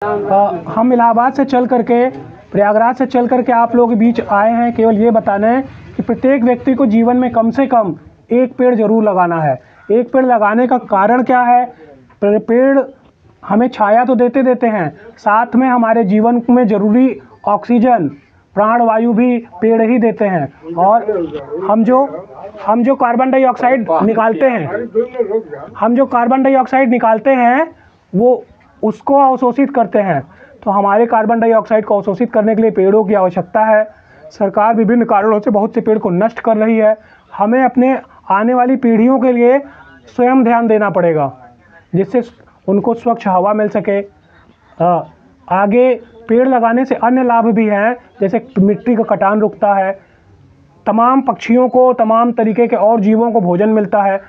हम इलाहाबाद से चल करके, प्रयागराज से चल करके आप लोगों के बीच आए हैं केवल ये बताने कि प्रत्येक व्यक्ति को जीवन में कम से कम एक पेड़ ज़रूर लगाना है। एक पेड़ लगाने का कारण क्या है? पेड़ हमें छाया तो देते हैं, साथ में हमारे जीवन में ज़रूरी ऑक्सीजन, प्राणवायु भी पेड़ ही देते हैं। और हम जो कार्बन डाइऑक्साइड निकालते हैं वो उसको अवशोषित करते हैं। तो हमारे कार्बन डाइऑक्साइड को अवशोषित करने के लिए पेड़ों की आवश्यकता है। सरकार विभिन्न कारणों से बहुत से पेड़ को नष्ट कर रही है। हमें अपने आने वाली पीढ़ियों के लिए स्वयं ध्यान देना पड़ेगा, जिससे उनको स्वच्छ हवा मिल सके। आगे पेड़ लगाने से अन्य लाभ भी हैं, जैसे मिट्टी का कटान रुकता है, तमाम पक्षियों को, तमाम तरीके के और जीवों को भोजन मिलता है,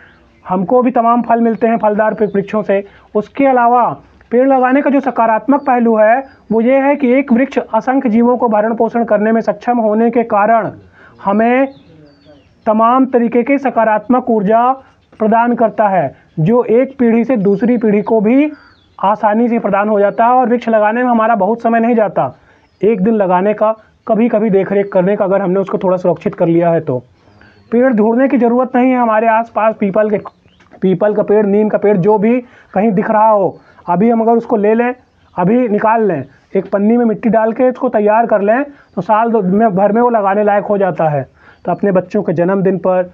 हमको भी तमाम फल मिलते हैं फलदार वृक्षों से। उसके अलावा पेड़ लगाने का जो सकारात्मक पहलू है वो ये है कि एक वृक्ष असंख्य जीवों को भरण पोषण करने में सक्षम होने के कारण हमें तमाम तरीके की सकारात्मक ऊर्जा प्रदान करता है, जो एक पीढ़ी से दूसरी पीढ़ी को भी आसानी से प्रदान हो जाता है। और वृक्ष लगाने में हमारा बहुत समय नहीं जाता, एक दिन लगाने का, कभी कभी देख रेख करने का, अगर हमने उसको थोड़ा सुरक्षित कर लिया है तो। पेड़ ढूंढने की ज़रूरत नहीं है। हमारे आसपास पीपल का पेड़, नीम का पेड़ जो भी कहीं दिख रहा हो, अभी हम अगर उसको ले लें, अभी निकाल लें, एक पन्नी में मिट्टी डाल के उसको तैयार कर लें, तो साल भर में वो लगाने लायक हो जाता है। तो अपने बच्चों के जन्मदिन पर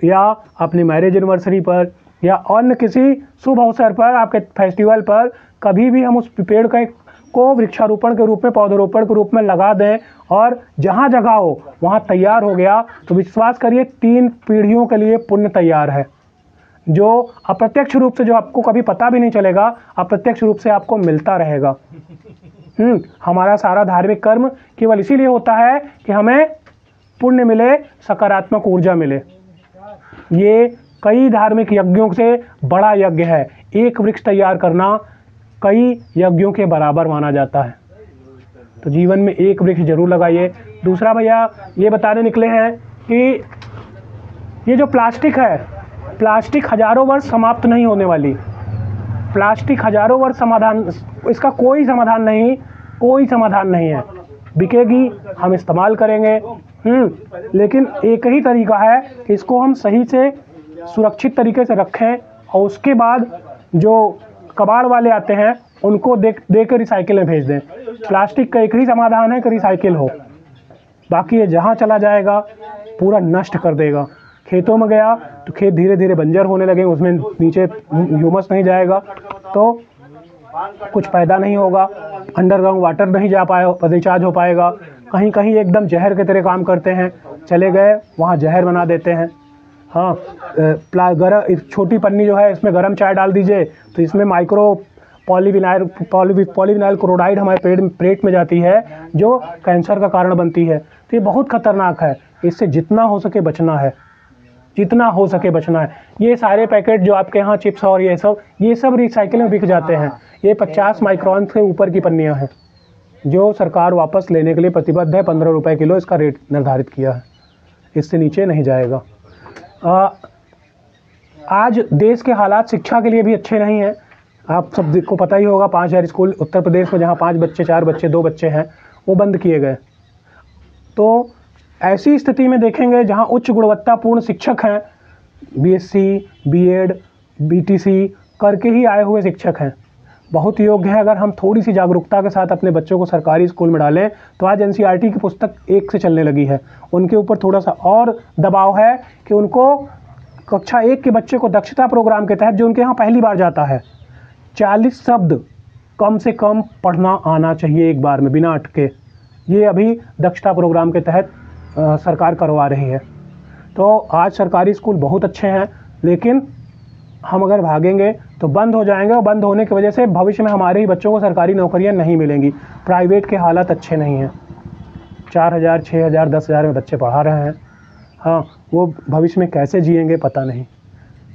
या अपनी मैरिज एनिवर्सरी पर या अन्य किसी शुभ अवसर पर, आपके फेस्टिवल पर, कभी भी हम उस पेड़ को वृक्षारोपण के रूप में, पौधरोपण के रूप में लगा दें और जहाँ जगह हो वहाँ तैयार हो गया तो विश्वास करिए 3 पीढ़ियों के लिए पुण्य तैयार है, जो अप्रत्यक्ष रूप से, जो आपको कभी पता भी नहीं चलेगा, अप्रत्यक्ष रूप से आपको मिलता रहेगा। हमारा सारा धार्मिक कर्म केवल इसीलिए होता है कि हमें पुण्य मिले, सकारात्मक ऊर्जा मिले। ये कई धार्मिक यज्ञों से बड़ा यज्ञ है। एक वृक्ष तैयार करना कई यज्ञों के बराबर माना जाता है। तो जीवन में एक वृक्ष जरूर लगाइए। दूसरा भैया ये बताने निकले हैं कि ये जो प्लास्टिक है, प्लास्टिक हज़ारों वर्ष समाप्त नहीं होने वाली। प्लास्टिक हज़ारों वर्ष समाधान, इसका कोई समाधान नहीं है। बिकेगी, हम इस्तेमाल करेंगे, लेकिन एक ही तरीका है कि इसको हम सही से सुरक्षित तरीके से रखें और उसके बाद जो कबाड़ वाले आते हैं उनको दे कर रिसाइकिल में भेज दें। प्लास्टिक का एक ही समाधान है कि रिसाइकिल हो, बाकी ये जहाँ चला जाएगा पूरा नष्ट कर देगा। खेतों में गया तो खेत धीरे धीरे बंजर होने लगे, उसमें नीचे ह्यूमस नहीं जाएगा तो कुछ पैदा नहीं होगा, अंडरग्राउंड वाटर नहीं जा रिचार्ज हो पाएगा। कहीं कहीं एकदम जहर के तरह काम करते हैं, चले गए वहाँ जहर बना देते हैं। हाँ, छोटी पन्नी जो है इसमें गर्म चाय डाल दीजिए तो इसमें माइक्रो पॉलीविनाइल क्लोराइड हमारे पेट में जाती है, जो कैंसर का कारण बनती है। तो ये बहुत खतरनाक है, इससे जितना हो सके बचना है। ये सारे पैकेट जो आपके यहाँ चिप्स और ये सब रिसाइकिल में बिक जाते हैं। ये 50 माइक्रोन से ऊपर की पन्नियाँ हैं, जो सरकार वापस लेने के लिए प्रतिबद्ध है। 15 रुपये किलो इसका रेट निर्धारित किया है, इससे नीचे नहीं जाएगा। आज देश के हालात शिक्षा के लिए भी अच्छे नहीं हैं। आप सब को पता ही होगा, 5000 स्कूल उत्तर प्रदेश में, जहाँ 5 बच्चे, 4 बच्चे, 2 बच्चे हैं, वो बंद किए गए। तो ऐसी स्थिति में देखेंगे जहाँ उच्च गुणवत्तापूर्ण शिक्षक हैं, बीएससी, बीएड, बीटीसी करके ही आए हुए शिक्षक हैं, बहुत योग्य हैं। अगर हम थोड़ी सी जागरूकता के साथ अपने बच्चों को सरकारी स्कूल में डालें तो आज एनसीईआरटी की पुस्तक 1 से चलने लगी है। उनके ऊपर थोड़ा सा और दबाव है कि उनको कक्षा 1 के बच्चे को दक्षता प्रोग्राम के तहत, जो उनके यहाँ पहली बार जाता है, 40 शब्द कम से कम पढ़ना आना चाहिए एक बार में बिना अटके। ये अभी दक्षता प्रोग्राम के तहत सरकार करवा रही है। तो आज सरकारी स्कूल बहुत अच्छे हैं, लेकिन हम अगर भागेंगे तो बंद हो जाएंगे, और बंद होने की वजह से भविष्य में हमारे ही बच्चों को सरकारी नौकरियां नहीं मिलेंगी। प्राइवेट के हालात अच्छे नहीं हैं, 4000, 6000, 10,000 में बच्चे पढ़ा रहे हैं। हाँ, वो भविष्य में कैसे जिएंगे पता नहीं।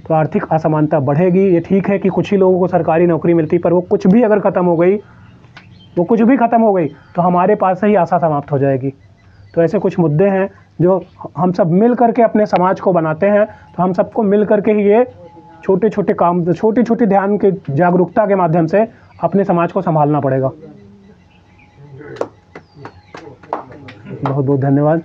तो आर्थिक असमानता बढ़ेगी। ये ठीक है कि कुछ ही लोगों को सरकारी नौकरी मिलती, पर वो कुछ भी अगर ख़त्म हो गई तो हमारे पास से ही आशा समाप्त हो जाएगी। तो ऐसे कुछ मुद्दे हैं जो हम सब मिल करके अपने समाज को बनाते हैं। तो हम सबको मिल करके ही ये छोटे छोटे काम, छोटी छोटी ध्यान के जागरूकता के माध्यम से अपने समाज को संभालना पड़ेगा। बहुत बहुत धन्यवाद।